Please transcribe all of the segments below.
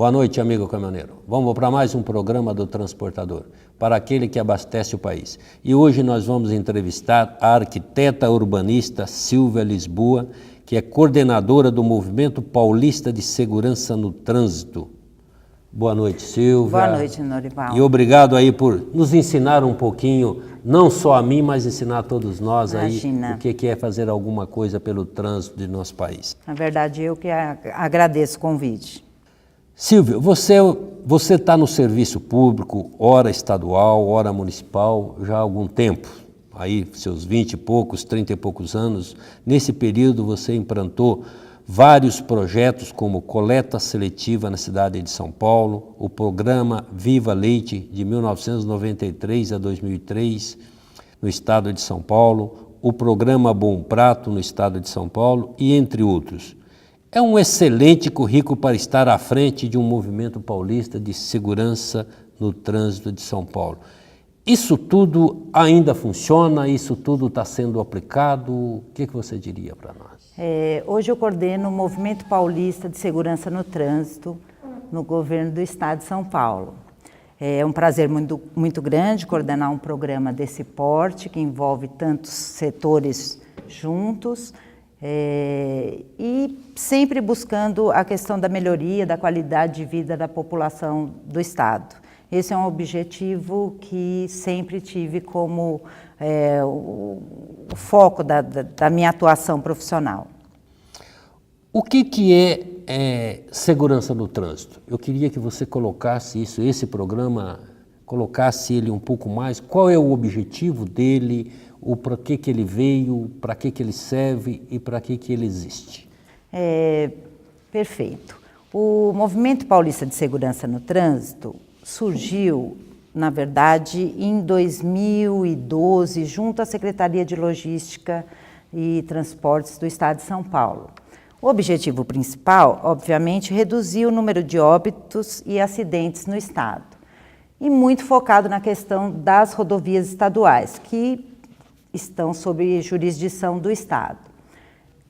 Boa noite, amigo caminhoneiro. Vamos para mais um programa do Transportador, para aquele que abastece o país. E hoje nós vamos entrevistar a arquiteta urbanista Silvia Lisboa, que é coordenadora do Movimento Paulista de Segurança no Trânsito. Boa noite, Silvia. Boa noite, Norival. E obrigado aí por nos ensinar um pouquinho, não só a mim, mas ensinar a todos nós aí o que é fazer alguma coisa pelo trânsito de nosso país. Na verdade, eu que agradeço o convite. Silvia, você está no serviço público, ora estadual, ora municipal, já há algum tempo, aí seus 20 e poucos, 30 e poucos anos. Nesse período você implantou vários projetos como coleta seletiva na cidade de São Paulo, o programa Viva Leite de 1993 a 2003 no estado de São Paulo, o programa Bom Prato no estado de São Paulo e entre outros. É um excelente currículo para estar à frente de um movimento paulista de segurança no trânsito de São Paulo. Isso tudo ainda funciona? Isso tudo está sendo aplicado? O que você diria para nós? Hoje eu coordeno o Movimento Paulista de Segurança no Trânsito no governo do estado de São Paulo. É um prazer muito grande coordenar um programa desse porte, que envolve tantos setores juntos, e sempre buscando a questão da melhoria da qualidade de vida da população do estado. Esse é um objetivo que sempre tive como o foco da minha atuação profissional. O que é segurança no trânsito? Eu queria que você colocasse isso, esse programa, colocasse ele um pouco mais. Qual é o objetivo dele? Para que ele veio, para que ele serve e para que ele existe? Perfeito. O Movimento Paulista de Segurança no Trânsito surgiu, na verdade, em 2012, junto à Secretaria de Logística e Transportes do Estado de São Paulo. O objetivo principal, obviamente, reduzir o número de óbitos e acidentes no estado, e muito focado na questão das rodovias estaduais, que estão sob jurisdição do estado.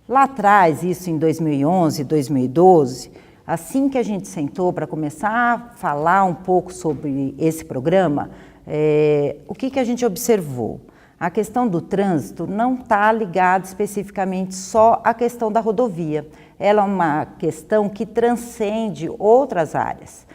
Lá atrás, isso em 2011, 2012, assim que a gente sentou para começar a falar um pouco sobre esse programa, o que a gente observou? A questão do trânsito não está ligada especificamente só à questão da rodovia. Ela é uma questão que transcende outras áreas.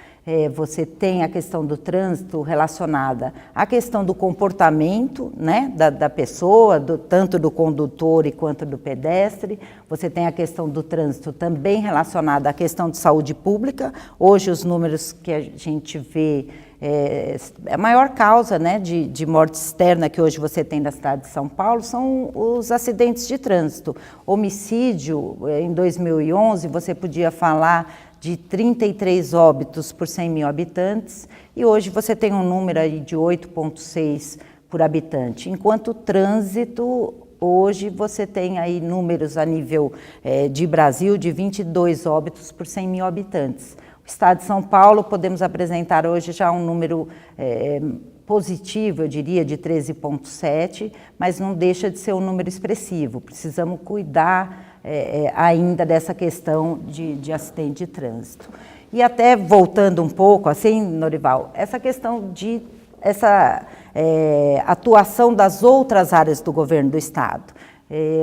Você tem a questão do trânsito relacionada à questão do comportamento, né, da pessoa, tanto do condutor quanto do pedestre. Você tem a questão do trânsito também relacionada à questão de saúde pública. Hoje os números que a gente vê, a maior causa, né, de morte externa que hoje você tem na cidade de São Paulo são os acidentes de trânsito. Homicídio, em 2011, você podia falar de 33 óbitos por 100 mil habitantes, e hoje você tem um número aí de 8,6 por habitante, enquanto o trânsito, hoje você tem aí números a nível de Brasil de 22 óbitos por 100 mil habitantes. O estado de São Paulo, podemos apresentar hoje já um número positivo, eu diria, de 13,7, mas não deixa de ser um número expressivo. Precisamos cuidar ainda dessa questão de acidente de trânsito. E até voltando um pouco, assim, Norival, essa questão essa atuação das outras áreas do governo do estado.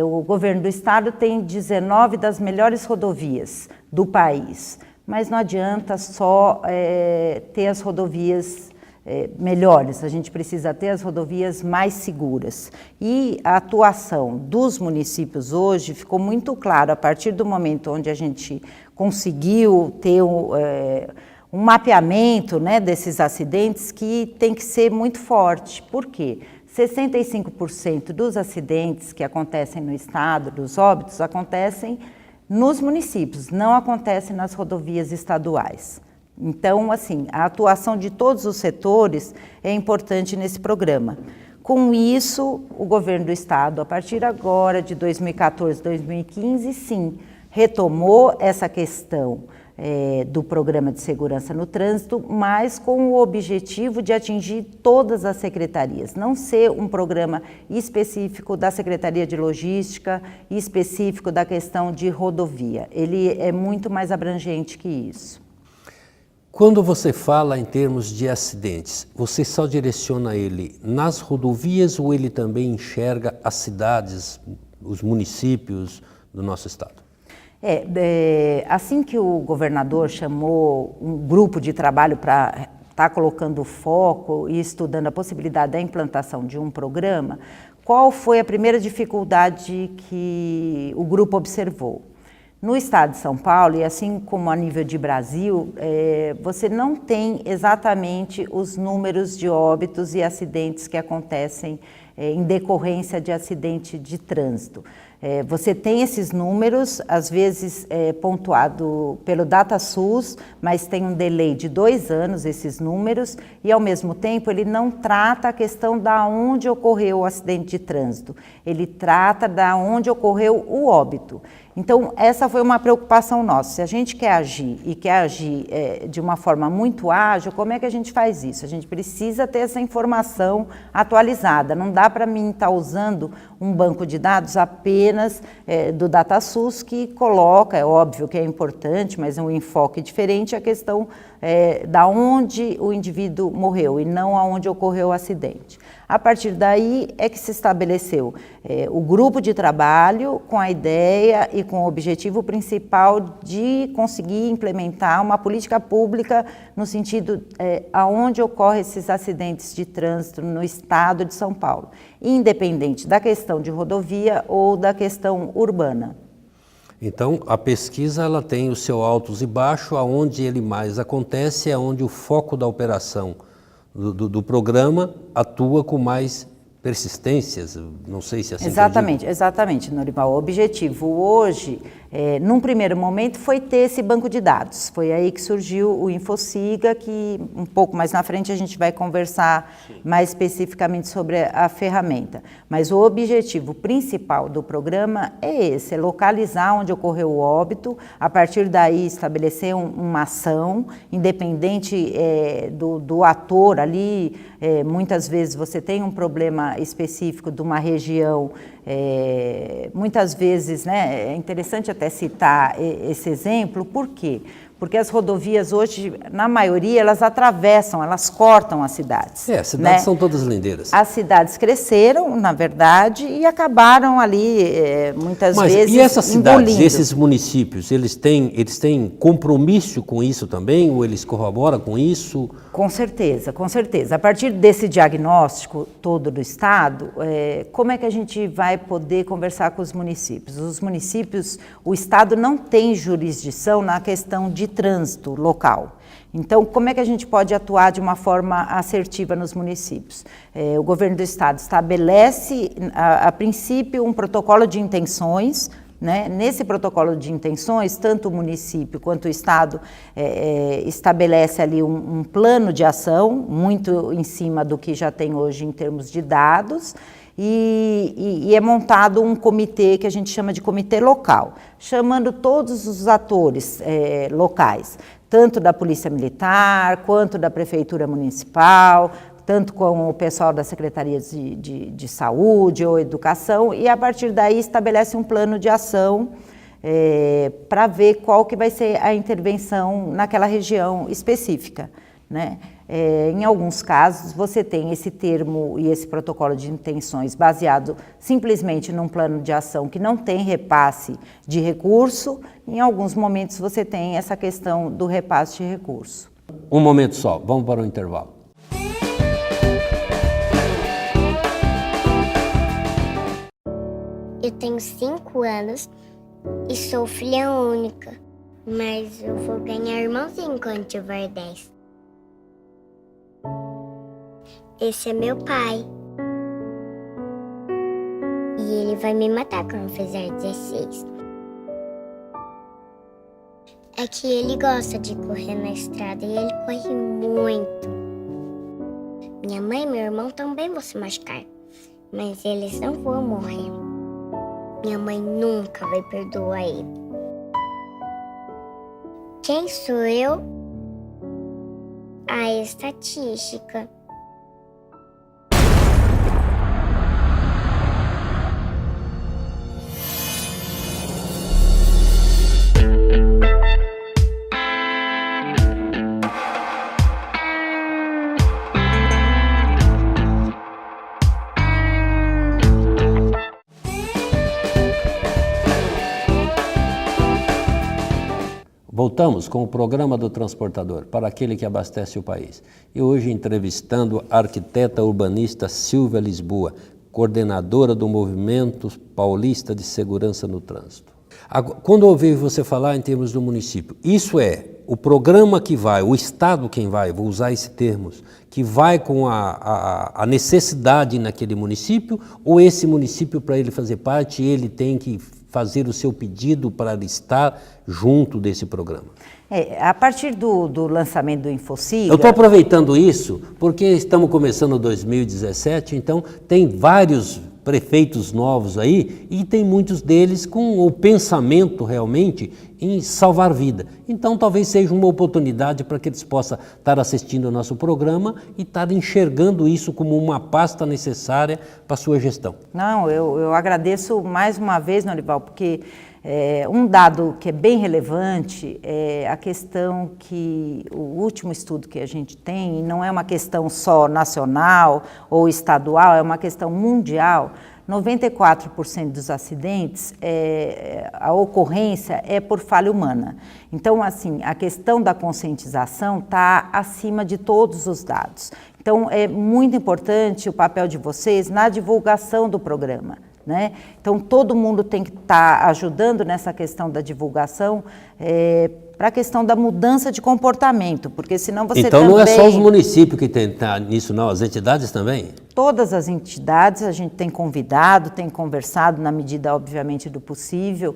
O governo do estado tem 19 das melhores rodovias do país, mas não adianta só ter as rodovias melhores, a gente precisa ter as rodovias mais seguras. E a atuação dos municípios hoje ficou muito claro a partir do momento onde a gente conseguiu ter um mapeamento, né, desses acidentes, que tem que ser muito forte. Por quê? 65% dos acidentes que acontecem no estado, dos óbitos, acontecem nos municípios, não acontecem nas rodovias estaduais. Então, assim, a atuação de todos os setores é importante nesse programa. Com isso, o governo do estado, a partir agora de 2014, 2015, sim, retomou essa questão do programa de segurança no trânsito, mas com o objetivo de atingir todas as secretarias, não ser um programa específico da Secretaria de Logística, específico da questão de rodovia. Ele é muito mais abrangente que isso. Quando você fala em termos de acidentes, você só direciona ele nas rodovias ou ele também enxerga as cidades, os municípios do nosso estado? Assim que o governador chamou um grupo de trabalho para estar colocando foco e estudando a possibilidade da implantação de um programa, qual foi a primeira dificuldade que o grupo observou? No estado de São Paulo, e assim como a nível de Brasil, você não tem exatamente os números de óbitos e acidentes que acontecem em decorrência de acidente de trânsito. Você tem esses números, às vezes pontuado pelo DataSUS, mas tem um delay de 2 anos esses números, e ao mesmo tempo ele não trata a questão da onde ocorreu o acidente de trânsito, ele trata da onde ocorreu o óbito. Então, essa foi uma preocupação nossa. Se a gente quer agir e quer agir de uma forma muito ágil, como é que a gente faz isso? A gente precisa ter essa informação atualizada. Não dá para mim estar usando um banco de dados apenas do DataSUS que coloca, é óbvio que é importante, mas é um enfoque diferente, a questão da onde o indivíduo morreu e não aonde ocorreu o acidente. A partir daí é que se estabeleceu o grupo de trabalho com a ideia e com o objetivo principal de conseguir implementar uma política pública no sentido aonde ocorrem esses acidentes de trânsito no estado de São Paulo, independente da questão de rodovia ou da questão urbana. Então, a pesquisa ela tem o seu altos e baixos, aonde ele mais acontece é onde o foco da operação do programa atua com mais persistências, não sei se é assim. Exatamente, Norival. O objetivo hoje, num primeiro momento, foi ter esse banco de dados. Foi aí que surgiu o InfoSiga, que um pouco mais na frente a gente vai conversar mais especificamente sobre a ferramenta. Mas o objetivo principal do programa é esse, é localizar onde ocorreu o óbito, a partir daí estabelecer uma ação, independente do ator ali. Muitas vezes você tem um problema específico de uma região, muitas vezes, né, é interessante até citar esse exemplo, por quê? Porque as rodovias hoje, na maioria, elas atravessam, elas cortam as cidades. As cidades são todas lindeiras. As cidades cresceram, na verdade, e acabaram ali, muitas vezes, e essas cidades, engolindo. esses municípios, eles têm compromisso com isso também, ou eles corroboram com isso? Com certeza, com certeza. A partir desse diagnóstico todo do Estado, como é que a gente vai poder conversar com os municípios? Os municípios, o Estado não tem jurisdição na questão de trânsito local. Então, como é que a gente pode atuar de uma forma assertiva nos municípios? O governo do Estado estabelece, a princípio, um protocolo de intenções, né? Nesse protocolo de intenções, tanto o município quanto o Estado estabelece ali um plano de ação, muito em cima do que já tem hoje em termos de dados, e é montado um comitê que a gente chama de comitê local, chamando todos os atores locais, tanto da Polícia Militar, quanto da Prefeitura Municipal, tanto com o pessoal da Secretaria de Saúde ou Educação, e a partir daí estabelece um plano de ação para ver qual que vai ser a intervenção naquela região específica, né? Em alguns casos, você tem esse termo e esse protocolo de intenções baseado simplesmente num plano de ação que não tem repasse de recurso. Em alguns momentos, você tem essa questão do repasse de recurso. Um momento só, vamos para o intervalo. Eu tenho 5 anos e sou filha única, mas eu vou ganhar irmãozinho quando tiver 10. Esse é meu pai. E ele vai me matar quando fizer 16. É que ele gosta de correr na estrada e ele corre muito. Minha mãe e meu irmão também vão se machucar, mas eles não vão morrer. Minha mãe nunca vai perdoar ele. Quem sou eu? A estatística. Voltamos com o programa do transportador, para aquele que abastece o país. E hoje entrevistando a arquiteta urbanista Silvia Lisboa, coordenadora do Movimento Paulista de Segurança no Trânsito. Quando eu ouvi você falar em termos do município, isso é o programa que vai, o Estado quem vai, vou usar esse termo, que vai com a necessidade naquele município, ou esse município, para ele fazer parte, ele tem que fazer o seu pedido para estar junto desse programa? A partir do lançamento do InfoSiga... Eu estou aproveitando isso porque estamos começando 2017, então tem vários prefeitos novos aí e tem muitos deles com o pensamento realmente em salvar vida. Então talvez seja uma oportunidade para que eles possam estar assistindo ao nosso programa e estar enxergando isso como uma pasta necessária para a sua gestão. Não, eu agradeço mais uma vez, Norival, porque um dado que é bem relevante é a questão que o último estudo que a gente tem, e não é uma questão só nacional ou estadual, é uma questão mundial, 94% dos acidentes, a ocorrência é por falha humana. Então, assim, a questão da conscientização está acima de todos os dados. Então, é muito importante o papel de vocês na divulgação do programa, né? Então, todo mundo tem que estar ajudando nessa questão da divulgação para a questão da mudança de comportamento, porque senão você então, também... não é só os municípios que tem nisso, não, as entidades também? Todas as entidades a gente tem convidado, tem conversado na medida, obviamente, do possível.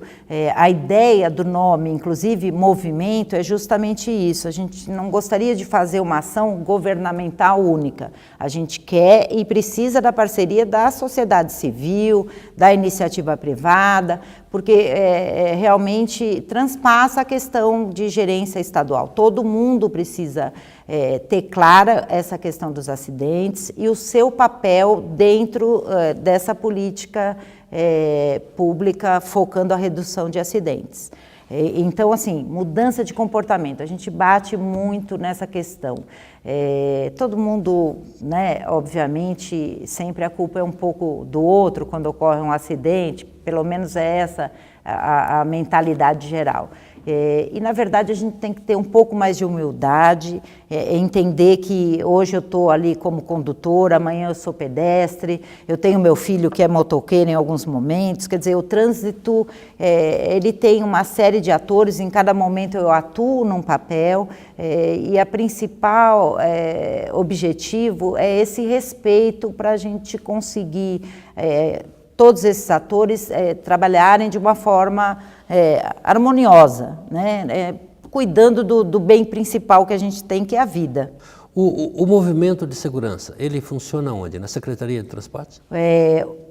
A ideia do nome, inclusive movimento, é justamente isso. A gente não gostaria de fazer uma ação governamental única. A gente quer e precisa da parceria da sociedade civil, da iniciativa privada, porque realmente transpassa a questão de gerência estadual. Todo mundo precisa ter clara essa questão dos acidentes e o seu papel dentro dessa política pública focando a redução de acidentes. Então, assim, mudança de comportamento, a gente bate muito nessa questão. Todo mundo, né, obviamente, sempre a culpa é um pouco do outro quando ocorre um acidente, pelo menos é essa a mentalidade geral. E, na verdade, a gente tem que ter um pouco mais de humildade, entender que hoje eu estou ali como condutora, amanhã eu sou pedestre, eu tenho meu filho que é motoqueiro em alguns momentos, quer dizer, o trânsito, ele tem uma série de atores, em cada momento eu atuo num papel, e a principal objetivo é esse respeito para a gente conseguir todos esses atores trabalharem de uma forma harmoniosa, né? Cuidando do bem principal que a gente tem, que é a vida. O movimento de segurança, ele funciona onde? Na Secretaria de Transportes?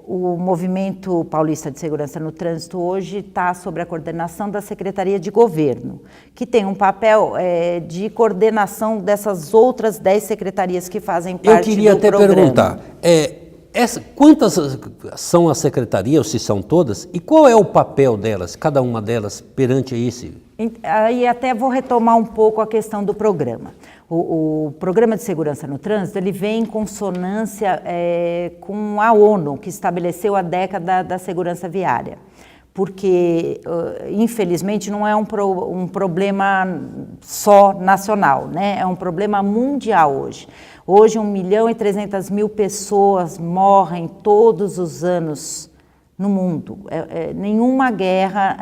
O Movimento Paulista de Segurança no Trânsito hoje está sob a coordenação da Secretaria de Governo, que tem um papel de coordenação dessas outras 10 secretarias que fazem parte do programa. Eu queria até perguntar, quantas são as secretarias, ou se são todas, e qual é o papel delas, cada uma delas, perante esse? Aí até vou retomar um pouco a questão do programa. O Programa de Segurança no Trânsito, ele vem em consonância com a ONU, que estabeleceu a década da segurança viária. Porque, infelizmente, não é um problema só nacional, né? É um problema mundial hoje. Hoje, 1.300.000 pessoas morrem todos os anos no mundo. Nenhuma guerra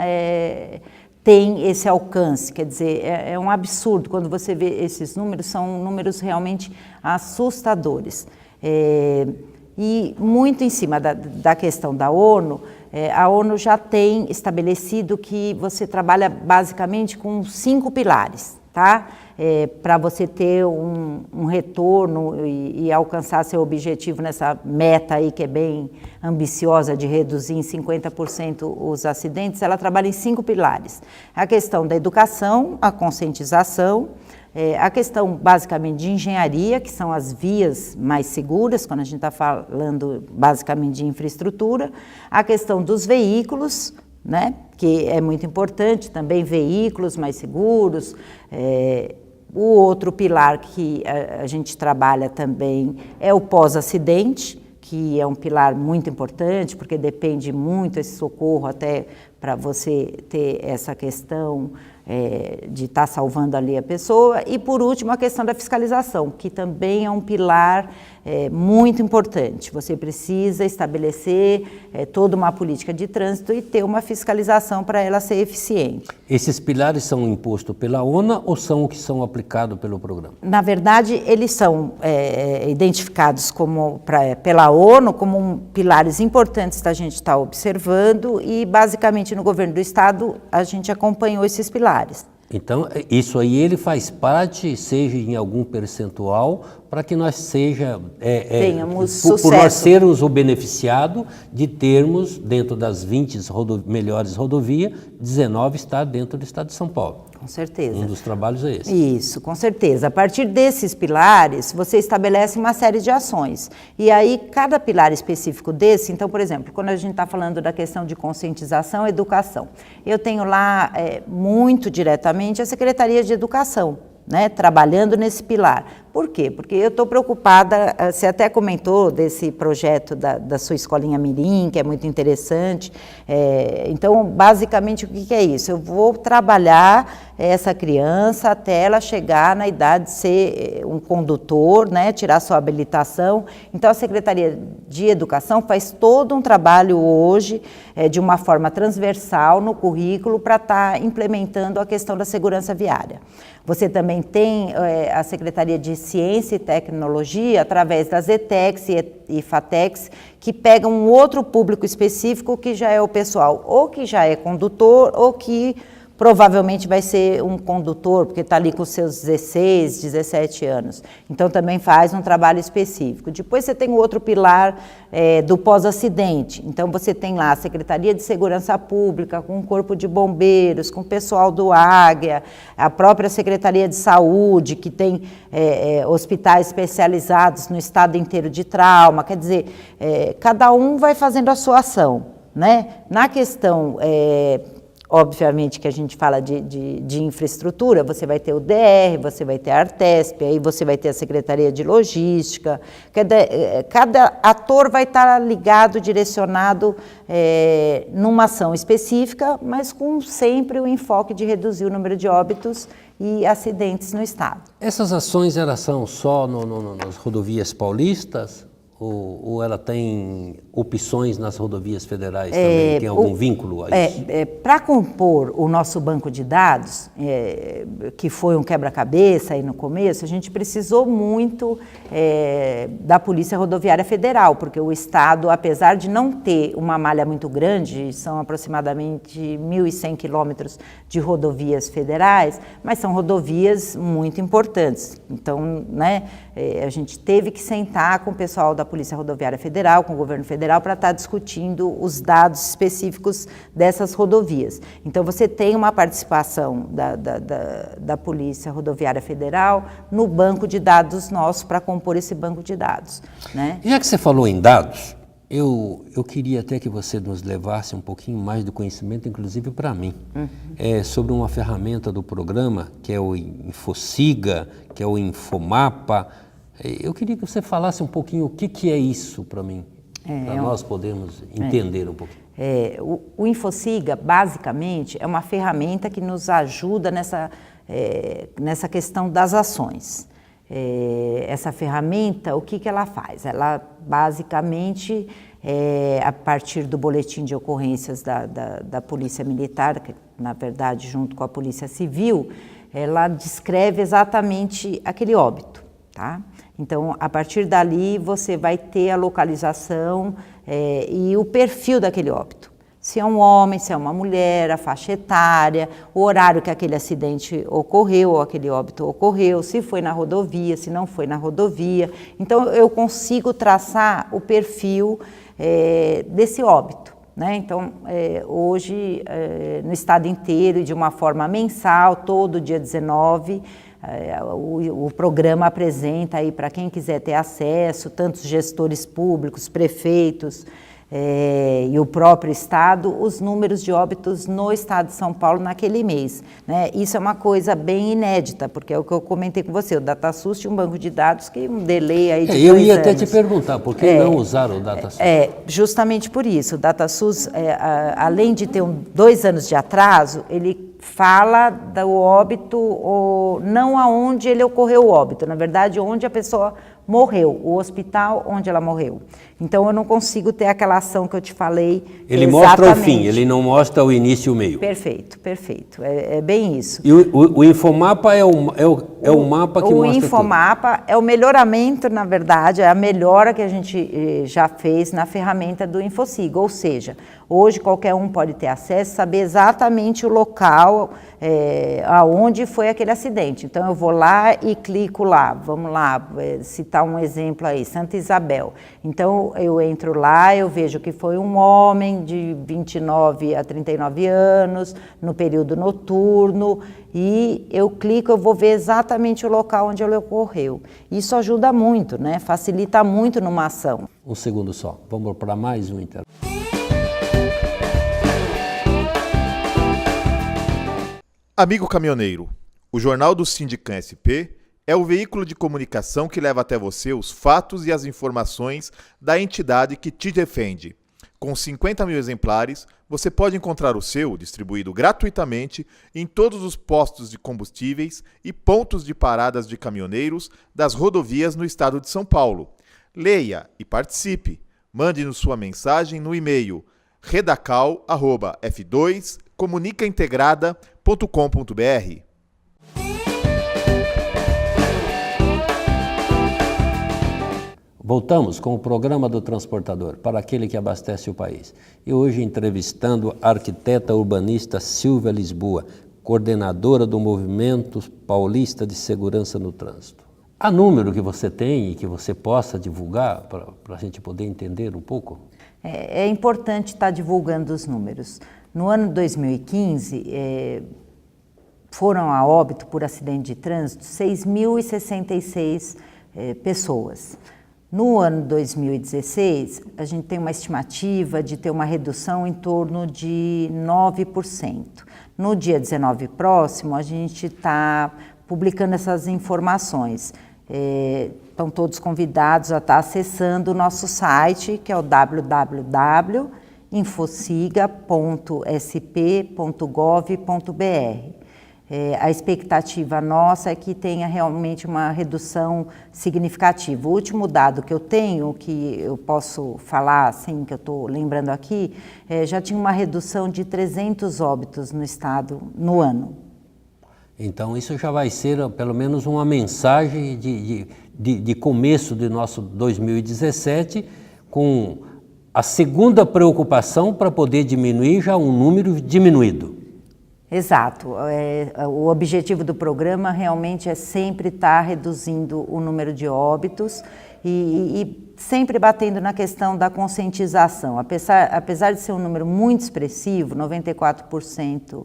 tem esse alcance, quer dizer, é um absurdo. Quando você vê esses números, são números realmente assustadores. E muito em cima da questão da ONU, a ONU já tem estabelecido que você trabalha basicamente com 5 pilares, tá? Para você ter um retorno e alcançar seu objetivo nessa meta aí que é bem ambiciosa de reduzir em 50% os acidentes, ela trabalha em 5 pilares. A questão da educação, a conscientização, a questão basicamente de engenharia, que são as vias mais seguras, quando a gente está falando basicamente de infraestrutura, a questão dos veículos, né, que é muito importante, também veículos mais seguros. O outro pilar que a gente trabalha também é o pós-acidente, que é um pilar muito importante, porque depende muito esse socorro até para você ter essa questão de estar salvando ali a pessoa. E, por último, a questão da fiscalização, que também é um pilar muito importante. Você precisa estabelecer toda uma política de trânsito e ter uma fiscalização para ela ser eficiente. Esses pilares são impostos pela ONA ou são o que são aplicados pelo programa? Na verdade, eles são identificados pela ONU como pilares importantes da gente estar observando e, basicamente, no governo do Estado, a gente acompanhou esses pilares. Então, isso aí ele faz parte, seja em algum percentual, para que nós tenhamos sucesso. Por nós sermos o beneficiado de termos, dentro das 20 melhores rodovias, 19 está dentro do estado de São Paulo. Com certeza. Um dos trabalhos é esse. Isso, com certeza. A partir desses pilares, você estabelece uma série de ações. E aí, cada pilar específico desse, então, por exemplo, quando a gente está falando da questão de conscientização e educação, eu tenho lá, muito diretamente, a Secretaria de Educação, né, trabalhando nesse pilar. Por quê? Porque eu estou preocupada, você até comentou desse projeto da sua escolinha Mirim, que é muito interessante. Então, basicamente, o que é isso? Eu vou trabalhar essa criança até ela chegar na idade de ser um condutor, né, tirar sua habilitação. Então, a Secretaria de Educação faz todo um trabalho hoje, de uma forma transversal no currículo, para estar implementando a questão da segurança viária. Você também tem a Secretaria de Ciência e Tecnologia, através das ETECs e FATECs, que pegam um outro público específico, que já é o pessoal ou que já é condutor ou que provavelmente vai ser um condutor, porque está ali com seus 16, 17 anos. Então, também faz um trabalho específico. Depois, você tem o outro pilar do pós-acidente. Então, você tem lá a Secretaria de Segurança Pública, com o Corpo de Bombeiros, com o pessoal do Águia, a própria Secretaria de Saúde, que tem hospitais especializados no estado inteiro de trauma. Quer dizer, cada um vai fazendo a sua ação, né? Na questão... obviamente que a gente fala de infraestrutura, você vai ter o DR, você vai ter a Artesp, aí você vai ter a Secretaria de Logística, cada ator vai estar ligado, direcionado numa ação específica, mas com sempre o enfoque de reduzir o número de óbitos e acidentes no estado. Essas ações, elas são só nas rodovias paulistas? Ou ela tem opções nas rodovias federais também? Tem algum vínculo a isso? Para compor o nosso banco de dados, que foi um quebra-cabeça aí no começo, a gente precisou muito da Polícia Rodoviária Federal, porque o Estado, apesar de não ter uma malha muito grande, são aproximadamente 1.100 quilômetros de rodovias federais, mas são rodovias muito importantes. Então, né, a gente teve que sentar com o pessoal da Polícia Rodoviária Federal, com o governo federal, para estar discutindo os dados específicos dessas rodovias. Então, você tem uma participação da Polícia Rodoviária Federal no banco de dados nosso, para compor esse banco de dados, né? Já que você falou em dados, eu queria até que você nos levasse um pouquinho mais do conhecimento, inclusive para mim, sobre uma ferramenta do programa, que é o Infosiga, que é o Infomapa. Eu queria que você falasse um pouquinho o que é isso para mim, para nós podermos entender um pouquinho. O Infosiga, basicamente, é uma ferramenta que nos ajuda nessa questão das ações. Essa ferramenta, o que ela faz? Ela, basicamente, a partir do boletim de ocorrências da Polícia Militar, que, na verdade, junto com a Polícia Civil, ela descreve exatamente aquele óbito, tá? Então, a partir dali, você vai ter a localização e o perfil daquele óbito. Se é um homem, se é uma mulher, a faixa etária, o horário que aquele acidente ocorreu ou aquele óbito ocorreu, se foi na rodovia, se não foi na rodovia. Então, eu consigo traçar o perfil desse óbito, né? Então, hoje, no estado inteiro, de uma forma mensal, todo dia 19, o programa apresenta aí para quem quiser ter acesso, tantos gestores públicos, prefeitos, e o próprio Estado, os números de óbitos no Estado de São Paulo naquele mês, né? Isso é uma coisa bem inédita, porque é o que eu comentei com você, o DataSUS tinha um banco de dados que um delay aí de 2 eu anos. ia até te perguntar, por que não usar o DataSUS? Justamente por isso, o DataSUS, além de ter 2 anos de atraso, ele fala do óbito, não aonde ele ocorreu o óbito, na verdade, onde a pessoa morreu, o hospital onde ela morreu. Então, eu não consigo ter aquela ação que eu te falei. Ele mostra o fim, ele não mostra o início e o meio. Perfeito, perfeito. É bem isso. E o Infomapa é o mapa que mostra O Infomapa é o melhoramento, na verdade, é a melhora que a gente já fez na ferramenta do Infociga, ou seja, hoje qualquer um pode ter acesso, saber exatamente o local aonde foi aquele acidente. Então, eu vou lá e clico lá, vamos lá, citar um exemplo aí, Santa Isabel. Então, eu entro lá, eu vejo que foi um homem de 29 a 39 anos, no período noturno, e eu clico, eu vou ver exatamente o local onde ele ocorreu. Isso ajuda muito, né? Facilita muito numa ação. Um segundo só, vamos para mais um intervalo. Amigo caminhoneiro, o Jornal do Sindicam SP é o veículo de comunicação que leva até você os fatos e as informações da entidade que te defende. Com 50 mil exemplares, você pode encontrar o seu distribuído gratuitamente em todos os postos de combustíveis e pontos de paradas de caminhoneiros das rodovias no estado de São Paulo. Leia e participe. Mande-nos sua mensagem no e-mail redacal@f2comunicaintegrada.com.br. Voltamos com o programa do Transportador, para aquele que abastece o país. E hoje entrevistando a arquiteta urbanista Silvia Lisboa, coordenadora do Movimento Paulista de Segurança no Trânsito. Há número que você tem e que você possa divulgar para a gente poder entender um pouco? É importante estar divulgando os números. No ano 2015, foram a óbito por acidente de trânsito 6.066 pessoas. No ano 2016, a gente tem uma estimativa de ter uma redução em torno de 9%. No dia 19 próximo, a gente está publicando essas informações. Estão todos convidados a estar acessando o nosso site, que é o www.infosiga.sp.gov.br. A expectativa nossa é que tenha realmente uma redução significativa. O último dado que eu tenho, que eu posso falar, assim, que eu estou lembrando aqui, já tinha uma redução de 300 óbitos no estado no ano. Então, isso já vai ser, pelo menos, uma mensagem de começo de nosso 2017, com a segunda preocupação para poder diminuir já um número diminuído. Exato. O objetivo do programa realmente é sempre estar reduzindo o número de óbitos e sempre batendo na questão da conscientização. Apesar de ser um número muito expressivo, 94%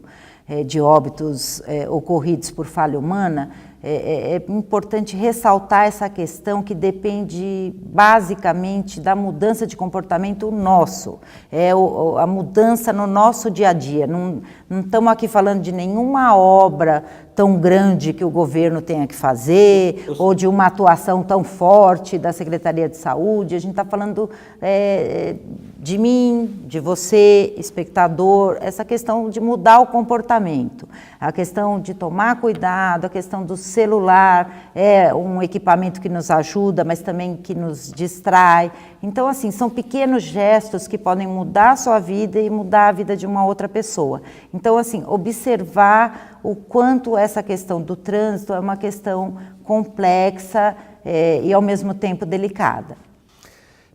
de óbitos ocorridos por falha humana, é importante ressaltar essa questão que depende basicamente da mudança de comportamento nosso, a mudança no nosso dia a dia. Não estamos aqui falando de nenhuma obra tão grande que o governo tenha que fazer, ou de uma atuação tão forte da Secretaria de Saúde. A gente está falando de mim, de você, espectador, essa questão de mudar o comportamento, a questão de tomar cuidado, a questão do celular, é um equipamento que nos ajuda, mas também que nos distrai. Então, assim, são pequenos gestos que podem mudar a sua vida e mudar a vida de uma outra pessoa. Então, assim, observar o quanto essa questão do trânsito é uma questão complexa e, ao mesmo tempo, delicada.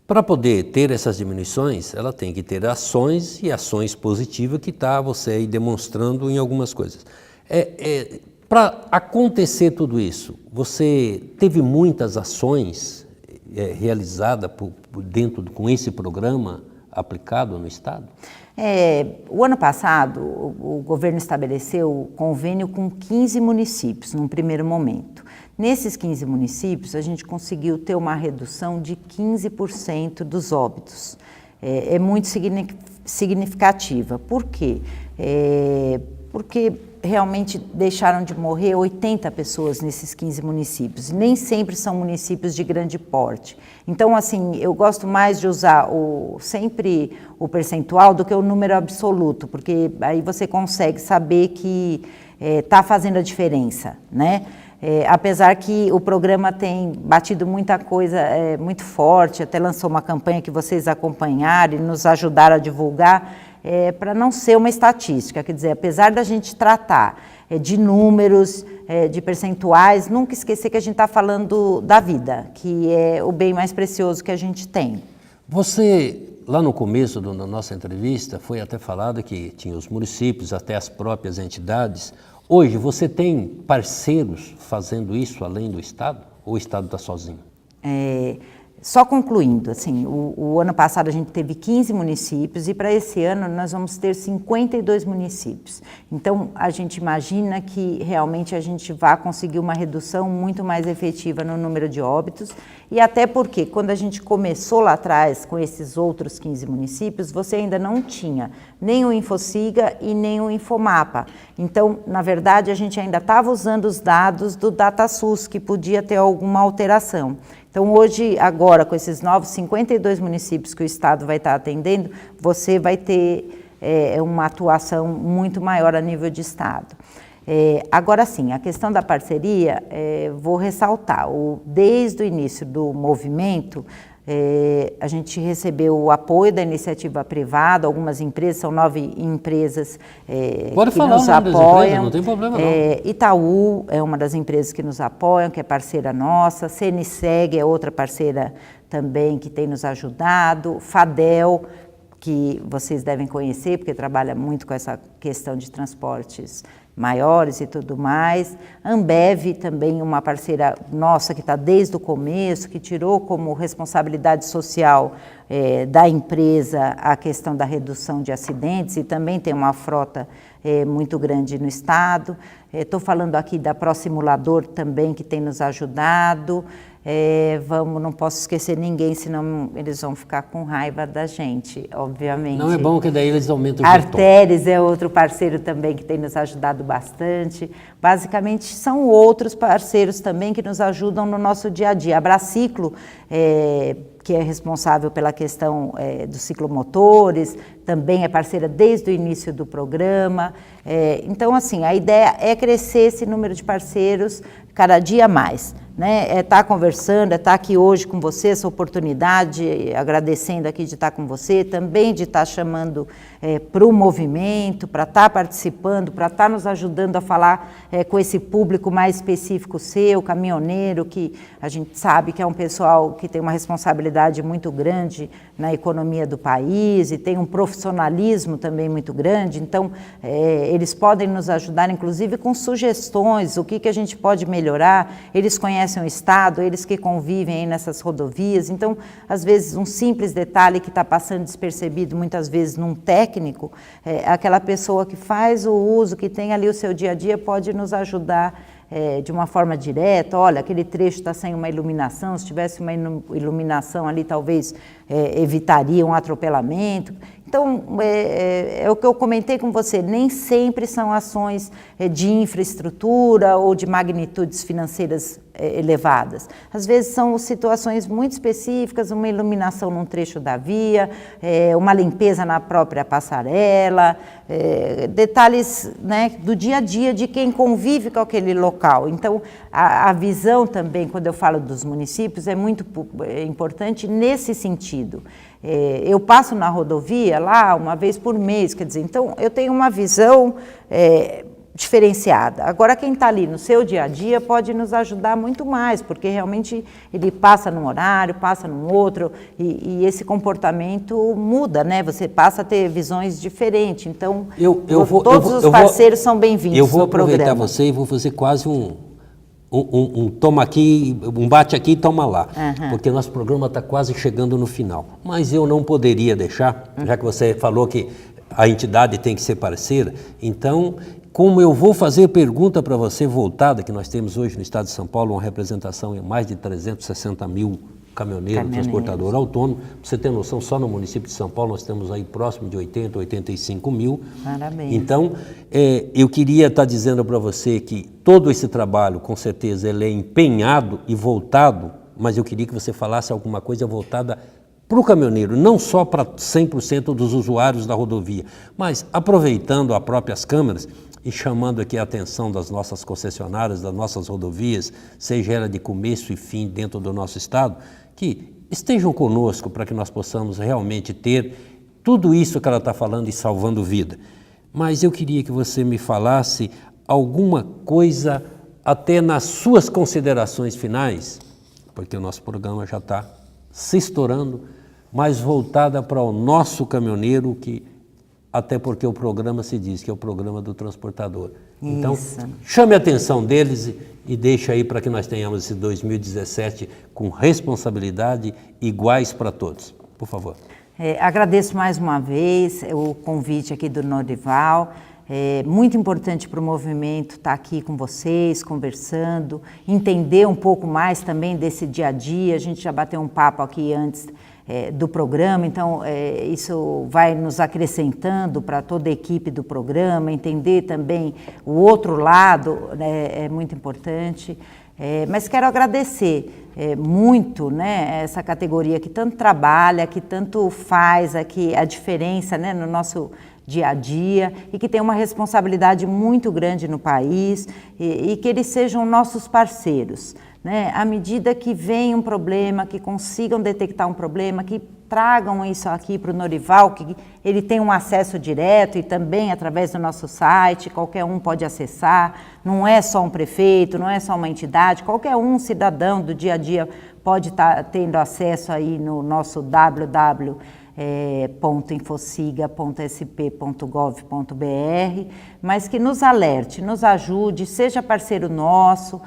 Para poder ter essas diminuições, ela tem que ter ações e ações positivas que está você aí demonstrando em algumas coisas. Para acontecer tudo isso, você teve muitas ações realizadas com esse programa aplicado no Estado? O ano passado, o governo estabeleceu convênio com 15 municípios, num primeiro momento. Nesses 15 municípios, a gente conseguiu ter uma redução de 15% dos óbitos. é muito significativa. Por quê? Porque realmente deixaram de morrer 80 pessoas nesses 15 municípios. Nem sempre são municípios de grande porte. Então, assim, eu gosto mais de usar sempre o percentual do que o número absoluto, porque aí você consegue saber que está fazendo a diferença, né? Apesar que o programa tem batido muita coisa muito forte, até lançou uma campanha que vocês acompanharam e nos ajudaram a divulgar, para não ser uma estatística, quer dizer, apesar da gente tratar de números, de percentuais, nunca esquecer que a gente está falando da vida, que é o bem mais precioso que a gente tem. Você, lá no começo da nossa entrevista, foi até falado que tinha os municípios, até as próprias entidades. Hoje, você tem parceiros fazendo isso além do Estado? Ou o Estado está sozinho? Só concluindo, assim, o ano passado a gente teve 15 municípios e para esse ano nós vamos ter 52 municípios. Então, a gente imagina que realmente a gente vai conseguir uma redução muito mais efetiva no número de óbitos e até porque quando a gente começou lá atrás com esses outros 15 municípios, você ainda não tinha nem o Infociga e nem o Infomapa. Então, na verdade, a gente ainda estava usando os dados do DataSUS, que podia ter alguma alteração. Então, hoje, agora, com esses novos 52 municípios que o Estado vai estar atendendo, você vai ter uma atuação muito maior a nível de Estado. Agora sim, a questão da parceria, vou ressaltar, desde o início do movimento, a gente recebeu o apoio da iniciativa privada, algumas empresas, são 9 empresas que nos apoiam. Empresas, não tem problema não. Itaú é uma das empresas que nos apoiam, que é parceira nossa, CNSEG é outra parceira também que tem nos ajudado, FADEL, que vocês devem conhecer, porque trabalha muito com essa questão de transportes maiores e tudo mais. Ambev também, uma parceira nossa que está desde o começo, que tirou como responsabilidade social da empresa a questão da redução de acidentes e também tem uma frota muito grande no estado. Estou falando aqui da Prosimulador também, que tem nos ajudado. Não posso esquecer ninguém, senão eles vão ficar com raiva da gente, obviamente. Não é bom que daí eles aumentam o jeton. Arteres é outro parceiro também que tem nos ajudado bastante. Basicamente, são outros parceiros também que nos ajudam no nosso dia a dia. A Braciclo, que é responsável pela questão dos ciclomotores, também é parceira desde o início do programa. Então, assim, a ideia é crescer esse número de parceiros cada dia mais. Né? Estar conversando, estar aqui hoje com você, essa oportunidade, agradecendo aqui de estar com você, também de estar chamando para o movimento, para estar participando, para estar nos ajudando a falar com esse público mais específico seu, caminhoneiro, que a gente sabe que é um pessoal que tem uma responsabilidade muito grande na economia do país e tem um profissionalismo também muito grande, então eles podem nos ajudar, inclusive com sugestões, o que a gente pode melhorar, eles conhecem o Estado, eles que convivem aí nessas rodovias, então, às vezes, um simples detalhe que está passando despercebido, muitas vezes, num técnico, aquela pessoa que faz o uso, que tem ali o seu dia a dia, pode nos ajudar de uma forma direta. Olha, aquele trecho está sem uma iluminação, se tivesse uma iluminação ali, talvez evitaria um atropelamento. Então, é o que eu comentei com você, nem sempre são ações de infraestrutura ou de magnitudes financeiras elevadas. Às vezes são situações muito específicas, uma iluminação num trecho da via, uma limpeza na própria passarela, detalhes, né, do dia a dia de quem convive com aquele local. Então, a visão também, quando eu falo dos municípios, é muito importante nesse sentido. Eu passo na rodovia lá uma vez por mês, quer dizer, então eu tenho uma visão diferenciada. Agora, quem está ali no seu dia a dia pode nos ajudar muito mais, porque realmente ele passa num horário, passa num outro, e esse comportamento muda, né? Você passa a ter visões diferentes. Então, todos os parceiros são bem-vindos no programa. Eu vou aproveitar você e vou fazer quase um toma aqui, um bate aqui e toma lá, porque nosso programa está quase chegando no final. Mas eu não poderia deixar, já que você falou que a entidade tem que ser parceira, então, como eu vou fazer pergunta para você voltada, que nós temos hoje no Estado de São Paulo uma representação em mais de 360 mil caminhoneiro, transportador autônomo. Para você ter noção, só no município de São Paulo nós temos aí próximo de 80, 85 mil. Parabéns. Então, eu queria estar dizendo para você que todo esse trabalho, com certeza, ele é empenhado e voltado, mas eu queria que você falasse alguma coisa voltada para o caminhoneiro, não só para 100% dos usuários da rodovia, mas aproveitando as próprias câmeras e chamando aqui a atenção das nossas concessionárias, das nossas rodovias, seja ela de começo e fim dentro do nosso estado, que estejam conosco para que nós possamos realmente ter tudo isso que ela está falando e salvando vida. Mas eu queria que você me falasse alguma coisa até nas suas considerações finais, porque o nosso programa já está se estourando, mas voltada para o nosso caminhoneiro, até porque o programa se diz que é o programa do transportador. Então, chame a atenção deles e deixe aí para que nós tenhamos esse 2017 com responsabilidade iguais para todos. Por favor. Agradeço mais uma vez o convite aqui do Norival. É muito importante para o movimento estar aqui com vocês, conversando, entender um pouco mais também desse dia a dia. A gente já bateu um papo aqui antes do programa, então isso vai nos acrescentando para toda a equipe do programa, entender também o outro lado, é muito importante. Mas quero agradecer muito, né, essa categoria que tanto trabalha, que tanto faz aqui a diferença, né, no nosso dia a dia, e que tem uma responsabilidade muito grande no país, e que eles sejam nossos parceiros, né? À medida que vem um problema, que consigam detectar um problema, que tragam isso aqui para o Norival, que ele tem um acesso direto e também através do nosso site, qualquer um pode acessar, não é só um prefeito, não é só uma entidade, qualquer um cidadão do dia a dia pode estar tendo acesso aí no nosso www.infosiga.sp.gov.br, mas que nos alerte, nos ajude, seja parceiro nosso,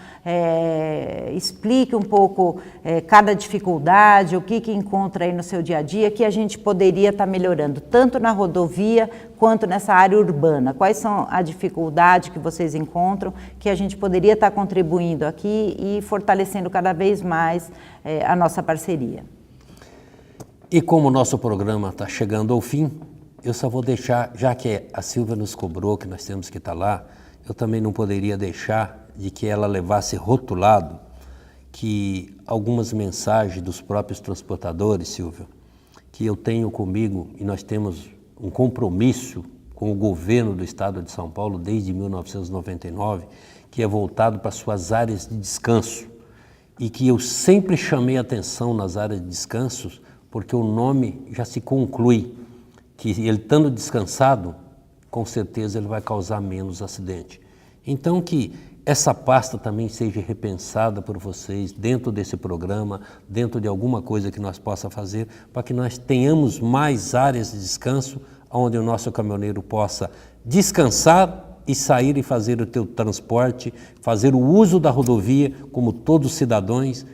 explique um pouco cada dificuldade, o que encontra aí no seu dia a dia, que a gente poderia estar melhorando, tanto na rodovia quanto nessa área urbana. Quais são a dificuldade que vocês encontram, que a gente poderia estar contribuindo aqui e fortalecendo cada vez mais a nossa parceria. E como o nosso programa está chegando ao fim, eu só vou deixar, já que a Silvia nos cobrou que nós temos que estar lá, eu também não poderia deixar de que ela levasse rotulado que algumas mensagens dos próprios transportadores, Silvia, que eu tenho comigo, e nós temos um compromisso com o governo do estado de São Paulo desde 1999, que é voltado para suas áreas de descanso, e que eu sempre chamei atenção nas áreas de descanso, porque o nome já se conclui que ele estando descansado, com certeza ele vai causar menos acidente. Então que essa pasta também seja repensada por vocês dentro desse programa, dentro de alguma coisa que nós possa fazer, para que nós tenhamos mais áreas de descanso, onde o nosso caminhoneiro possa descansar e sair e fazer o teu transporte, fazer o uso da rodovia como todos os cidadãos,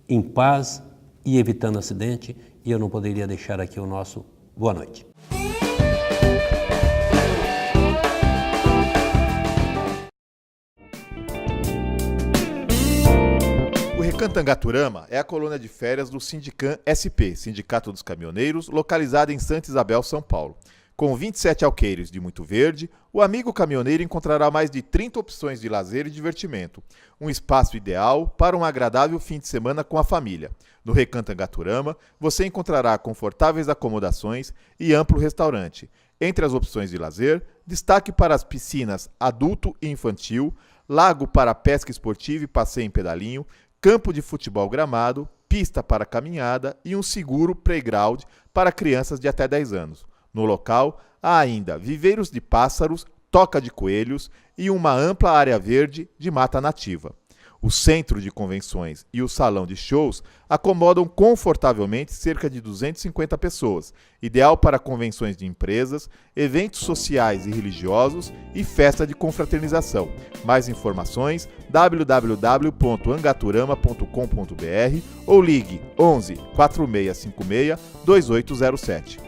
em paz e evitando acidente. E eu não poderia deixar aqui o nosso boa noite. O Recanto Angaturama é a colônia de férias do Sindicam SP, Sindicato dos Caminhoneiros, localizada em Santa Isabel, São Paulo. Com 27 alqueires de muito verde, o amigo caminhoneiro encontrará mais de 30 opções de lazer e divertimento. Um espaço ideal para um agradável fim de semana com a família. No Recanto Angaturama, você encontrará confortáveis acomodações e amplo restaurante. Entre as opções de lazer, destaque para as piscinas adulto e infantil, lago para pesca esportiva e passeio em pedalinho, campo de futebol gramado, pista para caminhada e um seguro playground para crianças de até 10 anos. No local, há ainda viveiros de pássaros, toca de coelhos e uma ampla área verde de mata nativa. O centro de convenções e o salão de shows acomodam confortavelmente cerca de 250 pessoas, ideal para convenções de empresas, eventos sociais e religiosos e festa de confraternização. Mais informações www.angaturama.com.br ou ligue 11 4656 2807.